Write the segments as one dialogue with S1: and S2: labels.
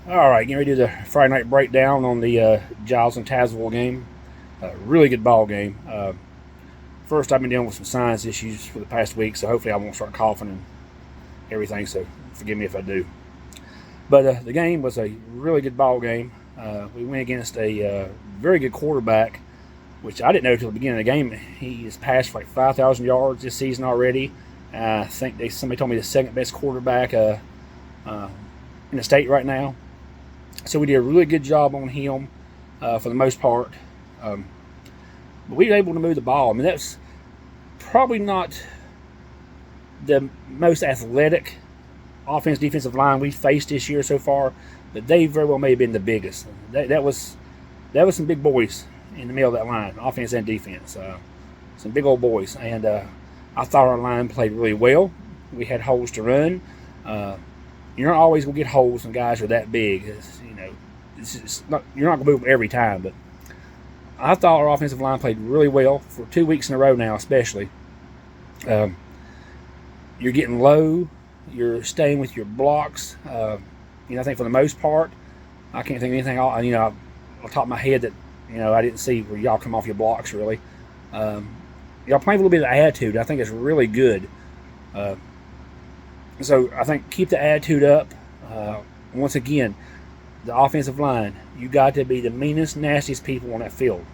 S1: All right, getting ready to do the Friday night breakdown on the Giles and Tazewell game. Really good ball game. First, I've been dealing with some sinus issues for the past week, so hopefully I won't start coughing and everything. So forgive me if I do. But the game was a really good ball game. We went against a very good quarterback, which I didn't know until the beginning of the game. He has passed for like 5,000 yards this season already. I think somebody told me the second best quarterback in the state right now. So we did a really good job on him for the most part. But we were able to move the ball. I mean, that's probably not the most athletic defensive line we've faced this year so far, but they very well may have been the biggest. That was some big boys in the middle of that line, offense and defense. Some big old boys. And I thought our line played really well. We had holes to run. You're not always going to get holes when guys are that big. You're not going to move them every time, but I thought our offensive line played really well for 2 weeks in a row now, especially. You're getting low. You're staying with your blocks. I think for the most part, I can't think of anything. On the top of my head that I didn't see where y'all come off your blocks really. Y'all playing a little bit of attitude. I think it's really good. So I think keep the attitude up. Once again, the offensive line, you got to be the meanest, nastiest people on that field.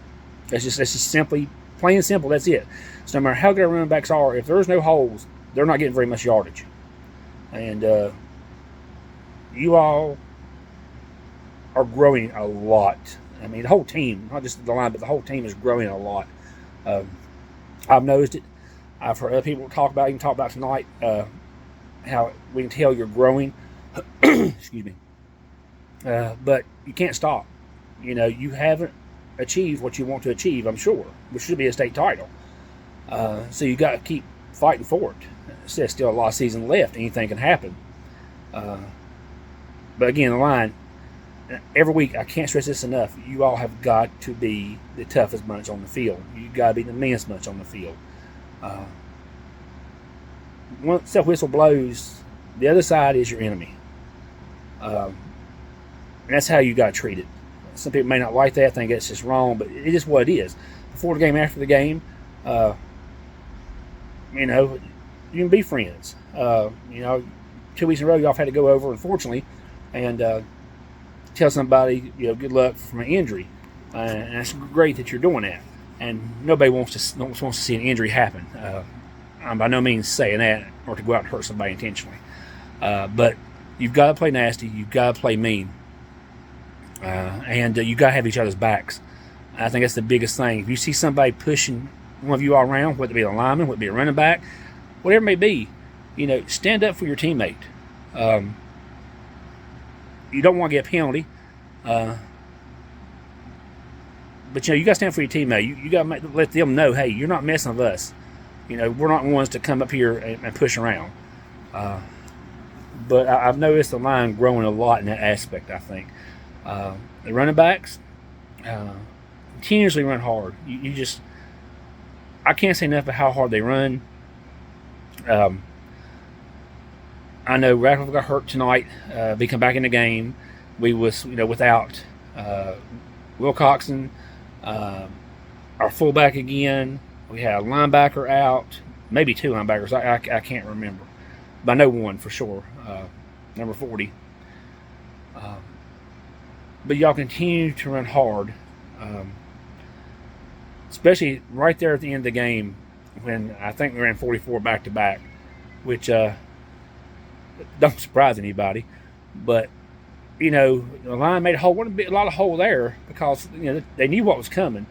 S1: That's just simply, plain and simple, that's it. So no matter how good our running backs are, if there's no holes, they're not getting very much yardage. And you all are growing a lot. I mean, the whole team, not just the line, but the whole team is growing a lot. I've noticed it. I've heard other people talk about it tonight, how we can tell you're growing. Excuse me. But you can't stop. You haven't achieved what you want to achieve, I'm sure, which should be a state title. So you got to keep fighting for it. There's still a lot of season left. Anything can happen. But again, the line, every week, I can't stress this enough. You all have got to be the toughest bunch on the field. You got to be the meanest bunch on the field. Once that whistle blows, the other side is your enemy. And that's how you got to treat it. Some people may not like that, think that's just wrong, but it is what it is. Before the game, after the game, you can be friends. 2 weeks in a row, y'all have had to go over, unfortunately, and tell somebody, good luck from an injury. And it's great that you're doing that. And nobody wants to see an injury happen. I'm by no means saying that or to go out and hurt somebody intentionally. But you've got to play nasty. You've got to play mean. And you got to have each other's backs. I think that's the biggest thing. If you see somebody pushing one of you all around, whether it be a lineman, whether it be a running back, whatever it may be, stand up for your teammate. You don't want to get a penalty. But you got to stand for your teammate. You got to let them know, hey, you're not messing with us. We're not the ones to come up here and push around. But I've noticed the line growing a lot in that aspect, I think. The running backs continuously run hard. I can't say enough about how hard they run. I know Radcliffe got hurt tonight. They come back in the game. We was without Wilcoxon, our fullback again. We had a linebacker out, maybe two linebackers. I can't remember, but I know one for sure. Number 40. But y'all continue to run hard, especially right there at the end of the game when I think we ran 44 back to back, which don't surprise anybody. But the line made a lot of hole there because they knew what was coming.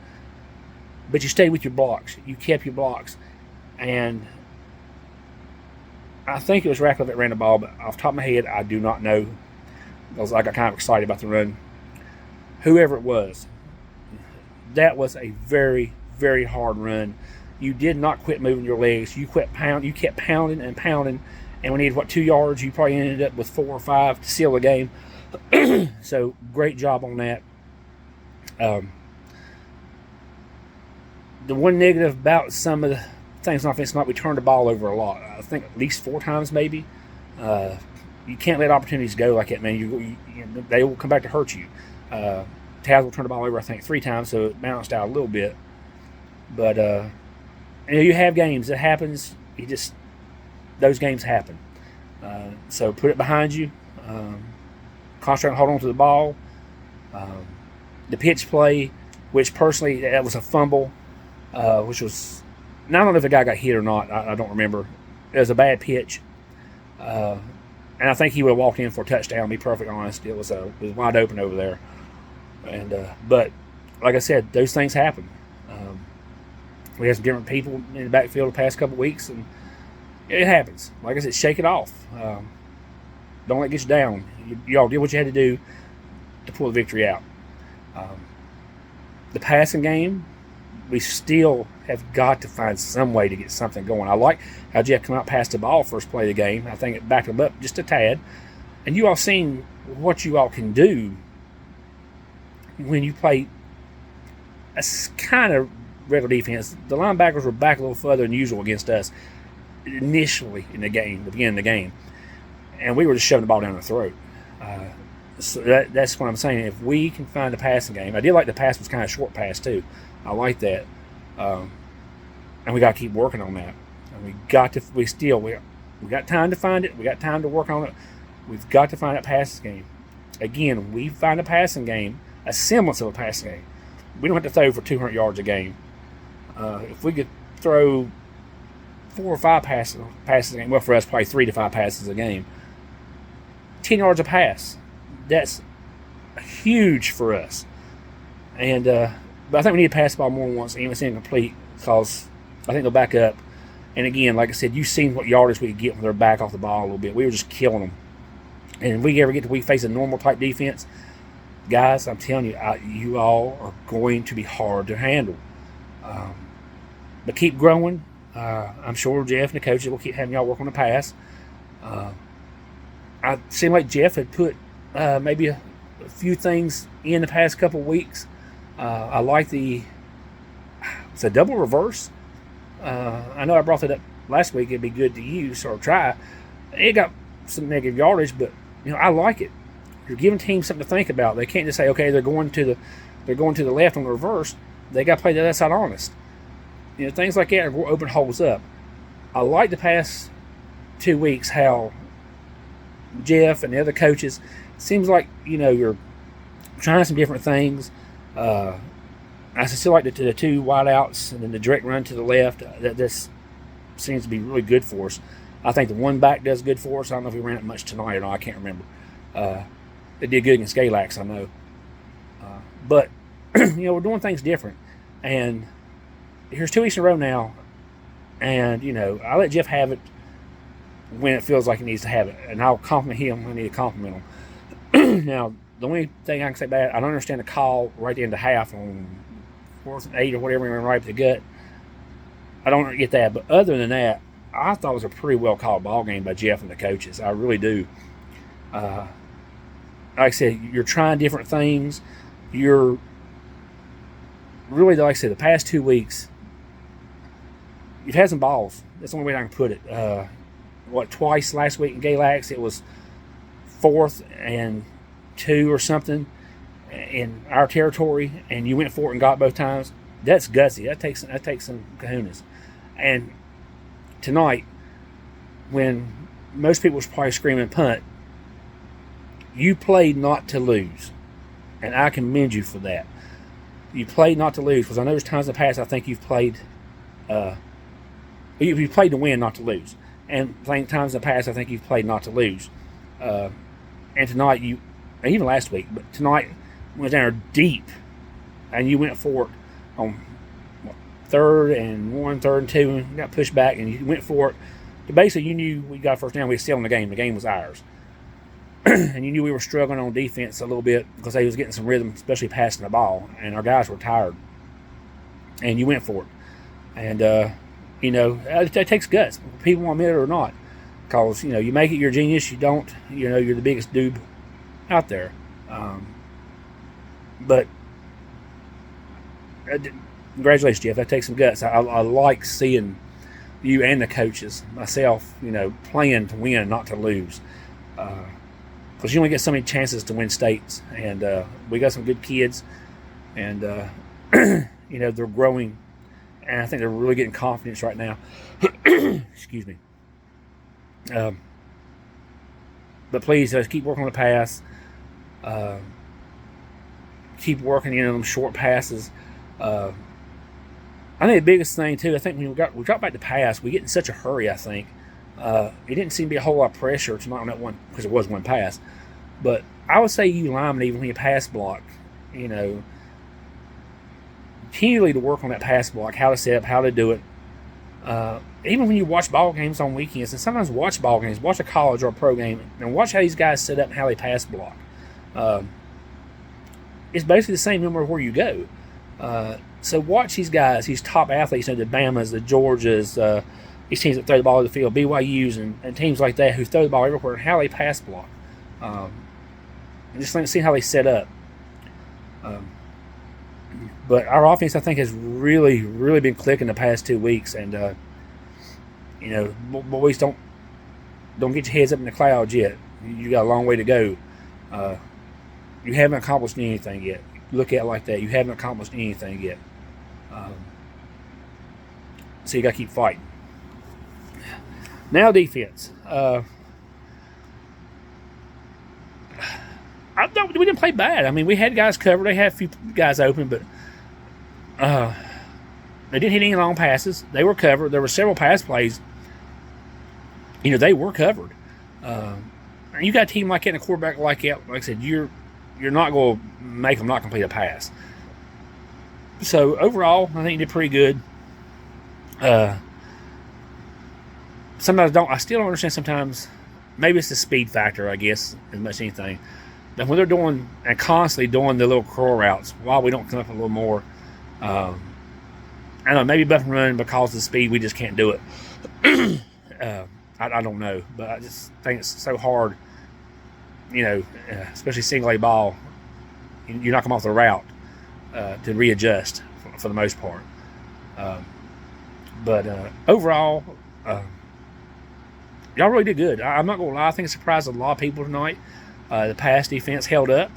S1: But you stayed with your blocks. You kept your blocks, and I think it was Radcliffe that ran the ball, but off the top of my head, I do not know. I got kind of excited about the run. Whoever it was, that was a very, very hard run. You did not quit moving your legs. You kept pounding and pounding, and we needed 2 yards. You probably ended up with 4 or 5 to seal the game. So great job on that. The one negative about some of the things on offense tonight, we turned the ball over a lot. I think at least 4 times maybe. You can't let opportunities go like that, man. They will come back to hurt you. Tazewell turned the ball over, I think, 3 times, so it bounced out a little bit. But you have games. It happens. Those games happen. So put it behind you. Concentrate on holding on to the ball. The pitch play, which personally, that was a fumble, which was, I don't know if the guy got hit or not. I don't remember. It was a bad pitch. And I think he would have walked in for a touchdown, to be perfectly honest. It was wide open over there. But like I said, those things happen. We had some different people in the backfield the past couple of weeks, and it happens. Like I said, shake it off. Don't let it get you down. Y'all did what you had to do to pull the victory out. The passing game, we still have got to find some way to get something going. I like how Jeff come out, passed the ball first play of the game. I think it backed him up just a tad. And you all seen what you all can do when you play a kind of regular defense. The linebackers were back a little further than usual against us initially in the game, the beginning of the game. And we were just shoving the ball down their throat. So that's what I'm saying. If we can find a passing game, I did like the pass was kind of short pass too. I like that, and we got to keep working on that. And we got time to find it. We got time to work on it. We've got to find that passing game. Again, we find a passing game, a semblance of a passing game. We don't have to throw for 200 yards a game. If we could throw 4 or 5 passes a game, well, for us, probably 3 to 5 passes a game. 10 yards a pass. That's huge for us. And but I think we need to pass the ball more than once, even if it's incomplete, because I think they'll back up. And again, like I said, you've seen what yardage we could get when they're back off the ball a little bit. We were just killing them. And if we ever get to we face a normal type defense, guys, I'm telling you, you all are going to be hard to handle. But keep growing. I'm sure Jeff and the coaches will keep having y'all work on the pass. I seem like Jeff had put maybe a few things in the past couple of weeks. I like it's a double reverse. I know I brought that up last week. It'd be good to use or try. It got some negative yardage, but I like it. You're giving teams something to think about. They can't just say, okay, they're going to the left on the reverse. They got to play the other side honest. Things like that will open holes up. I like the past 2 weeks how Jeff and the other coaches seems like you're trying some different things. I still like the 2 wideouts and then the direct run to the left. This seems to be really good for us. I think the 1 back does good for us. I don't know if we ran it much tonight or not. I can't remember. It did good against Giles, I know. But we're doing things different. And here's 2 weeks in a row now. And I let Jeff have it when it feels like he needs to have it, and I'll compliment him when I need to compliment him. Now, the only thing I can say about it, I don't understand the call right into half on 4th and 8 or whatever, right up the gut. I don't get that, but other than that, I thought it was a pretty well called ball game by Jeff and the coaches. I really do. Like I said, you're trying different things. You're really, like I said, the past 2 weeks, you've had some balls. That's the only way I can put it. Twice last week in Galax, it was 4th and 2 or something in our territory, and you went for it and got both times. That's gutsy. That takes some kahunas. And tonight, when most people was probably screaming punt, you played not to lose, and I commend you for that. You played not to lose, because I know there's times in the past I think you've played you played to win, not to lose. And plenty times in the past, I think you've played not to lose. And tonight, even last week, but tonight went down there deep, and you went for it on 3rd and 1, 3rd and 2, and got pushed back, and you went for it. But basically, you knew we got first down. We were still in the game. The game was ours. And you knew we were struggling on defense a little bit because they was getting some rhythm, especially passing the ball, and our guys were tired. And you went for it. And, it takes guts. People want to admit it or not. Because, you make it, you're a genius. You don't, you're the biggest dude out there. But congratulations, Jeff. That takes some guts. I like seeing you and the coaches, myself, playing to win, not to lose. because you only get so many chances to win states, and we got some good kids, and they're growing, and I think they're really getting confidence right now. Excuse me. But please keep working on the pass. Keep working them short passes. I think the biggest thing too, I think when we got back to pass, we get in such a hurry. I think it didn't seem to be a whole lot of pressure tonight on that one, because it was one pass. But I would say you linemen, even when you pass block, continually to work on that pass block, how to set up, how to do it. Even when you watch ball games on weekends, and sometimes watch ball games, watch a college or a pro game, and watch how these guys set up and how they pass block. It's basically the same no matter where you go. So watch these guys, these top athletes, the Bamas, the Georgias, these teams that throw the ball to the field, BYUs, and teams like that who throw the ball everywhere, and how they pass block. And just see how they set up. But our offense, I think, has really, really been clicking the past 2 weeks, and boys, don't get your heads up in the clouds yet. You got a long way to go. You haven't accomplished anything yet. Look at it like that. You haven't accomplished anything yet. So you got to keep fighting. Now defense. I thought we didn't play bad. I mean, we had guys covered. They had a few guys open, but they didn't hit any long passes. They were covered. There were several pass plays. They were covered. You got a team like that and a quarterback like that. Like I said, you're not going to make them not complete a pass. So overall, I think you did pretty good. Sometimes I still don't understand sometimes. Maybe it's the speed factor, I guess, as much as anything. But when they're doing and constantly doing the little curl routes, why we don't come up a little more. I don't know, maybe buff and run because of the speed, we just can't do it. I don't know, but I just think it's so hard, especially single A ball. You knock them off the route to readjust for the most part. But overall, y'all really did good. I'm not going to lie. I think it surprised a lot of people tonight. The pass defense held up.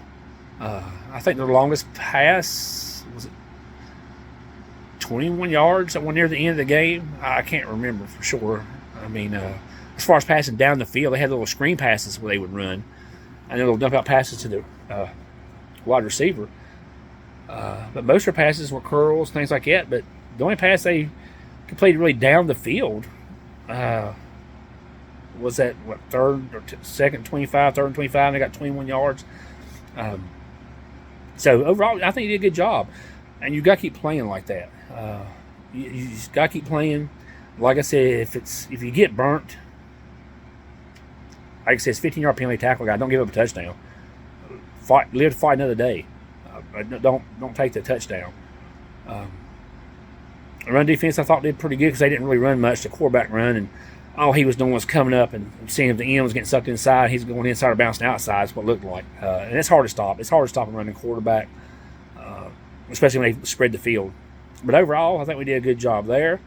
S1: I think their longest pass was 21 yards, that one near the end of the game. I can't remember for sure. I mean, as far as passing down the field, they had little screen passes where they would run, and then little dump out passes to the wide receiver. But most of their passes were curls, things like that. But the only pass they completed really down the field was that second 25, third and 25, and they got 21 yards. So overall, I think you did a good job, and you got to keep playing like that. You just got to keep playing. Like I said, if you get burnt, like I said, it's 15-yard penalty tackle guy. Don't give up a touchdown. Live to fight another day. Don't take the touchdown. Run defense, I thought did pretty good because they didn't really run much. The quarterback run, and all he was doing was coming up and seeing if the end was getting sucked inside. He's going inside or bouncing outside. Is what it looked like. And it's hard to stop. It's hard to stop a running quarterback, especially when they spread the field. But overall, I think we did a good job there.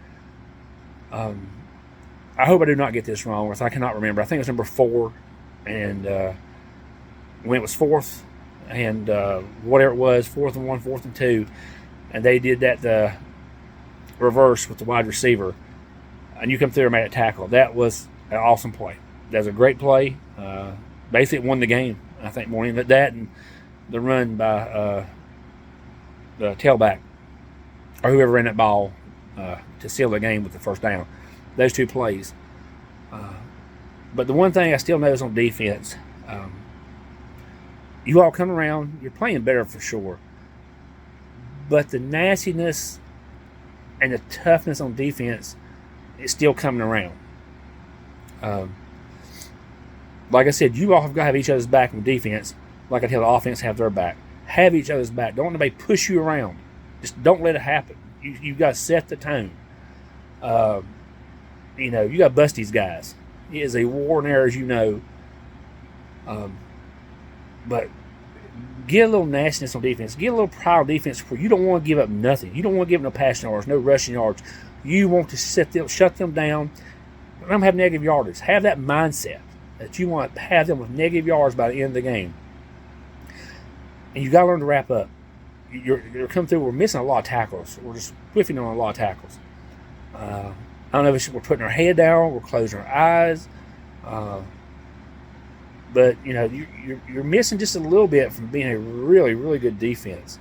S1: I hope I do not get this wrong. I cannot remember. I think it was number 4, and when it was 4th and whatever it was, 4th and 1, 4th and 2, and they did that reverse with the wide receiver, and you come through and made a tackle. That was an awesome play. That was a great play. Basically, it won the game, I think, more than that, and the run by the tailback or whoever ran that ball to seal the game with the first down. Those two plays. But the one thing I still notice on defense, you all come around, you're playing better for sure. But the nastiness and the toughness on defense is still coming around. Like I said, you all have got to have each other's back on defense. Like I tell the offense, have their back. Have each other's back. Don't let anybody push you around. Just don't let it happen. You got to set the tone. You got to bust these guys. It is a war in there, as you know. But get a little nastiness on defense. Get a little pride on defense where you don't want to give up nothing. You don't want to give them no passing yards, no rushing yards. You want to shut them down. Let them have negative yardage. Have that mindset. that you want to have them with negative yards by the end of the game. And you got to learn to wrap up. You're coming through. We're missing a lot of tackles. We're just whiffing on a lot of tackles. I don't know if we're putting our head down, we're closing our eyes, but you're missing just a little bit from being a really, really good defense.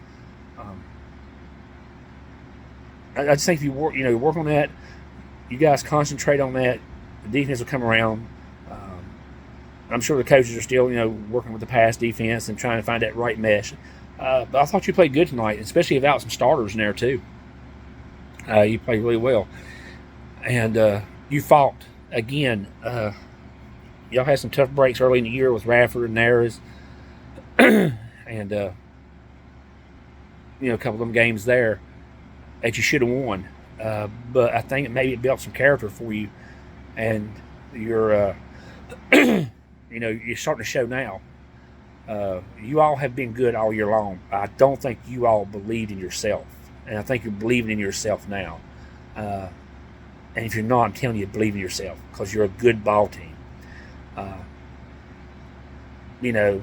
S1: I just think if you work on that, you guys concentrate on that, the defense will come around. I'm sure the coaches are still working with the pass defense and trying to find that right mesh. But I thought you played good tonight, especially without some starters in there too. You played really well. And you fought again. Y'all had some tough breaks early in the year with Radford and Naras, and a couple of them games there that you should have won. But I think maybe it built some character for you, and you're you're starting to show now. You all have been good all year long. I don't think you all believed in yourself, and I think you're believing in yourself now. And if you're not, I'm telling you, believe in yourself because you're a good ball team. The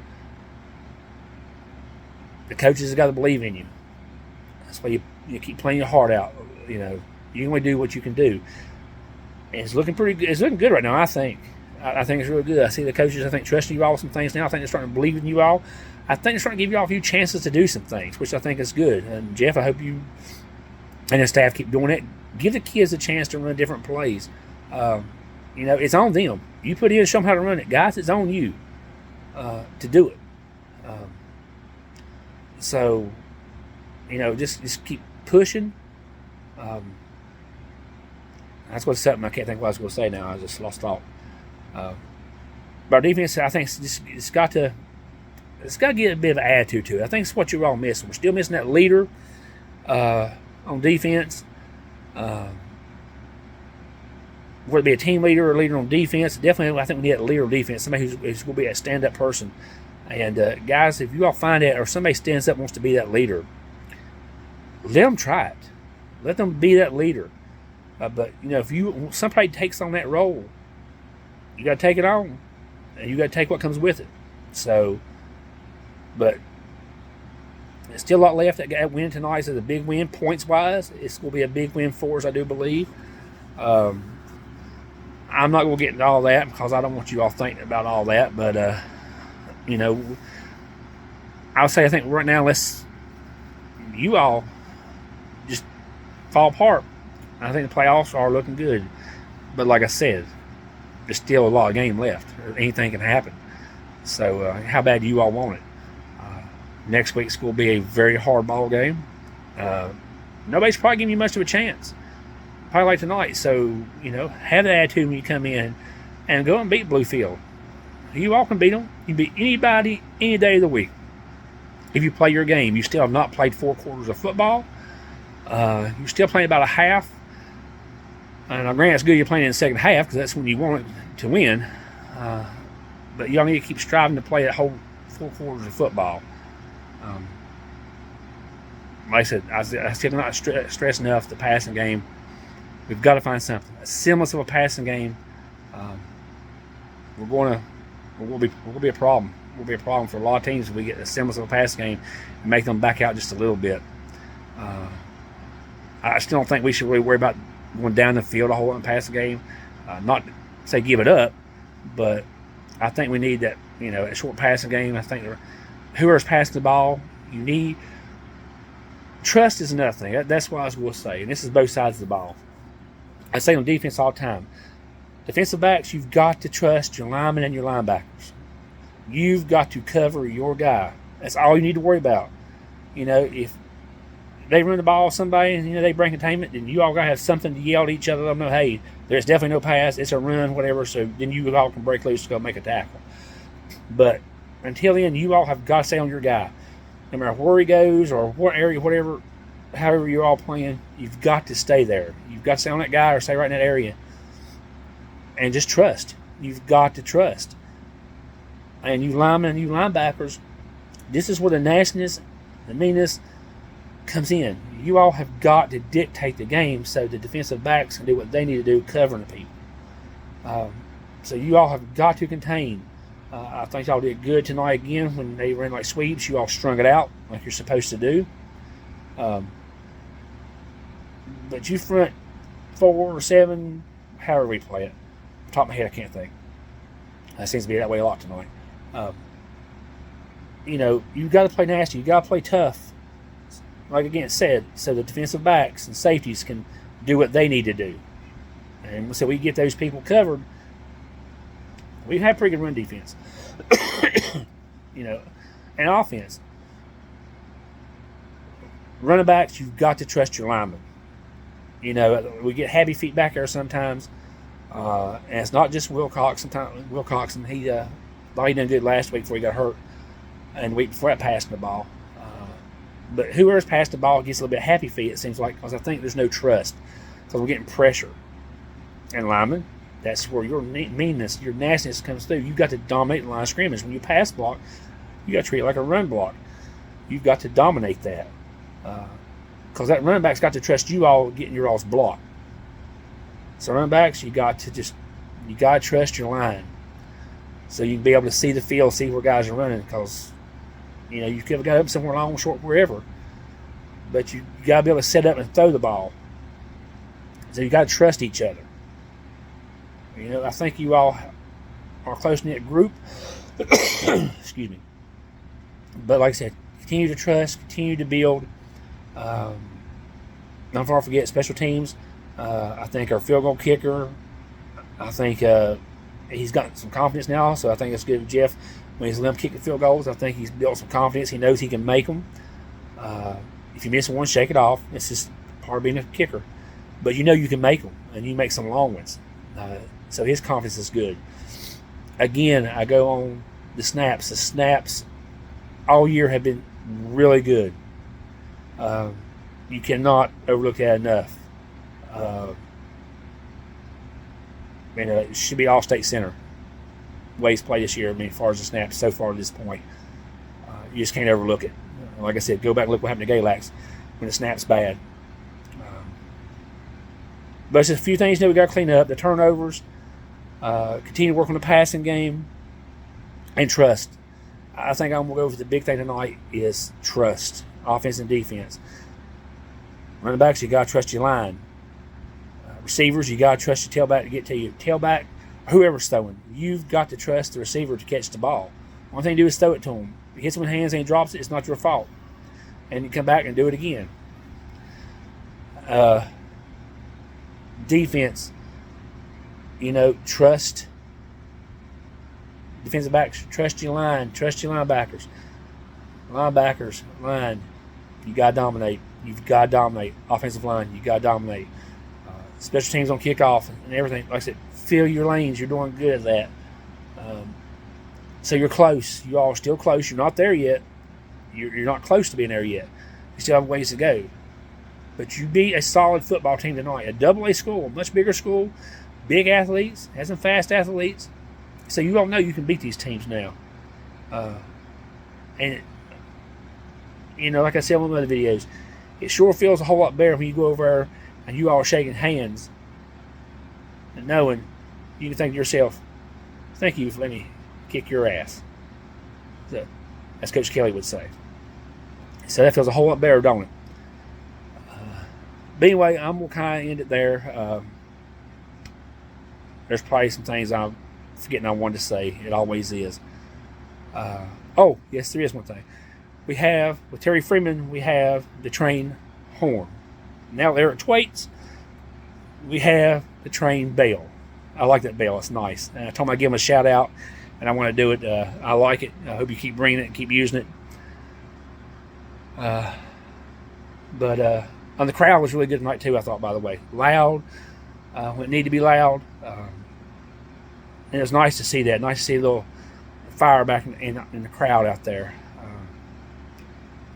S1: coaches have got to believe in you. That's why you keep playing your heart out. You can only do what you can do. And it's looking pretty good. It's looking good right now, I think. I think it's really good. I see the coaches, I think, trusting you all with some things now. I think they're starting to believe in you all. I think they're starting to give you all a few chances to do some things, which I think is good. And Jeff, I hope you and the staff keep doing it. Give the kids a chance to run different plays. It's on them. You put in and show them how to run it. Guys, it's on you to do it. Just keep pushing. That's what's something I can't think what I was going to say now. I just lost thought. But our defense, I think, it's got to get a bit of an attitude to it. I think it's what you're all missing. We're still missing that leader on defense. Whether it be a team leader or a leader on defense, definitely I think we need a leader on defense, somebody who's going to be a stand-up person. And guys, if you all find that, or somebody stands up and wants to be that leader, let them try it. Let them be that leader. But if somebody takes on that role, you got to take it on, and you got to take what comes with it. So, but there's still a lot left. That win tonight is a big win points-wise. It's going to be a big win for us, I do believe. I'm not going to get into all that because I don't want you all thinking about all that. But, I would say I think right now, you all just fall apart. I think the playoffs are looking good. But like I said, there's still a lot of game left. Anything can happen. So how bad do you all want it? Next week's going to be a very hard ball game. Nobody's probably giving you much of a chance. Probably like tonight. So, have that attitude when you come in and go and beat Bluefield. You all can beat them. You can beat anybody any day of the week. If you play your game, you still have not played 4 quarters of football. You're still playing about a half. And granted, it's good you're playing in the second half because that's when you want it to win. But y'all need to keep striving to play that whole 4 quarters of football. Like I said, I still not stress enough the passing game. We've got to find something. A semblance of a passing game. We're going to be a problem. We'll be a problem for a lot of teams if we get a semblance of a passing game and make them back out just a little bit. I still don't think we should really worry about going down the field a whole lot and pass the game. Not to say give it up, but I think we need that, a short passing game. I think whoever's passing the ball, you need trust is another thing. That's what I was going to say, and this is both sides of the ball. I say on defense all the time. Defensive backs, you've got to trust your linemen and your linebackers. You've got to cover your guy. That's all you need to worry about. If they run the ball somebody and they break containment, then you all got to have something to yell at each other. Let them know, hey, there's definitely no pass. It's a run, whatever. So then you all can break loose to go make a tackle. But until then, you all have got to stay on your guy. No matter where he goes or what area, whatever, however you're all playing, you've got to stay there. You've got to stay on that guy or stay right in that area. And just trust. You've got to trust. And you linemen and you linebackers, this is where the nastiness, the meanness comes in. You all have got to dictate the game so the defensive backs can do what they need to do covering the people. So you all have got to contain. I think y'all did good tonight again when they ran like sweeps. You all strung it out like you're supposed to do. But you front 4 or 7, however we play it. Off the top of my head, I can't think. That seems to be that way a lot tonight. You got to play nasty. You got to play tough. Like again said, so the defensive backs and safeties can do what they need to do. And so we get those people covered. We've had pretty good run defense. And offense. Running backs, you've got to trust your linemen. We get happy feet back there sometimes. And it's not just Wilcox. Sometimes Wilcox, and he thought he done good last week before he got hurt. And the week before that, passing the ball. But whoever's passed the ball gets a little bit happy feet, it seems like, because I think there's no trust. Because we're getting pressure. And linemen, that's where your meanness, your nastiness comes through. You've got to dominate the line of scrimmage. When you pass block, you got to treat it like a run block. You've got to dominate that. Because that running back's got to trust you all getting your all's blocked. So running backs, you got to trust your line. So you can be able to see the field, see where guys are running, because you could have got up somewhere long, short, wherever. But you got to be able to set up and throw the ball. So you got to trust each other. I think you all are a close-knit group. Excuse me. But like I said, continue to trust, continue to build. Don't forget special teams. I think our field goal kicker, I think he's got some confidence now, so I think it's good with Jeff. When he's let him kick the field goals, I think he's built some confidence. He knows he can make them. If you miss one, shake it off. It's just part of being a kicker. But you can make them, and you make some long ones. So his confidence is good. Again, I go on the snaps. The snaps all year have been really good. You cannot overlook that enough. It should be all-state center. The way he's played this year, as far as the snaps so far to this point. You just can't overlook it. Like I said, go back and look what happened to Galax when the snap's bad. But there's a few things that we got to clean up. The turnovers, continue to work on the passing game, and trust. I think I'm going to go over the big thing tonight is trust, offense and defense. Running backs, you got to trust your line. Receivers, you got to trust your tailback to get to you. Tailback, whoever's throwing, you've got to trust the receiver to catch the ball. One thing to do is throw it to him. If he hits him in the hands and he drops it, it's not your fault. And you come back and do it again. Defense, trust defensive backs, trust your line, trust your linebackers. Linebackers, line, you got to dominate. You've got to dominate. Offensive line, you got to dominate. Special teams on kickoff and everything. Like I said, fill your lanes. You're doing good at that. So you're close. You all are still close. You're not there yet. You're not close to being there yet. You still have ways to go. But you beat a solid football team tonight. A double-A school, a much bigger school, big athletes, has some fast athletes. So you all know you can beat these teams now. And like I said in one of the videos, it sure feels a whole lot better when you go over there and you all are shaking hands and knowing you can think to yourself, thank you for letting me kick your ass. So, as Coach Kelly would say. So that feels a whole lot better, don't it? But anyway, I'm going to kind of end it there. There's probably some things I'm forgetting I wanted to say. It always is. Oh, yes, there is one thing. We have, with Terry Freeman, we have the train horn. Now there at Thwaites, we have the train bell. I like that bell. It's nice. And I told him I'd give him a shout out, and I want to do it. I like it. I hope you keep bringing it and keep using it. But the crowd was really good tonight too, I thought, by the way. Loud, when it needed to be loud. And it was nice to see that. Nice to see a little fire back in the crowd out there.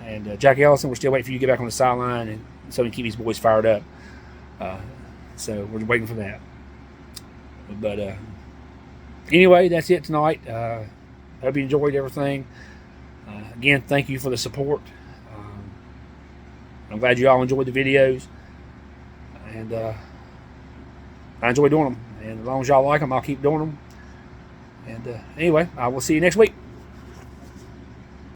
S1: And Jackie Ellison, we're still waiting for you to get back on the sideline and so we can keep these boys fired up. So we're waiting for that. But anyway, that's it tonight. Hope you enjoyed everything. Again, thank you for the support. I'm glad you all enjoyed the videos. And I enjoy doing them. And as long as y'all like them, I'll keep doing them. And anyway, I will see you next week.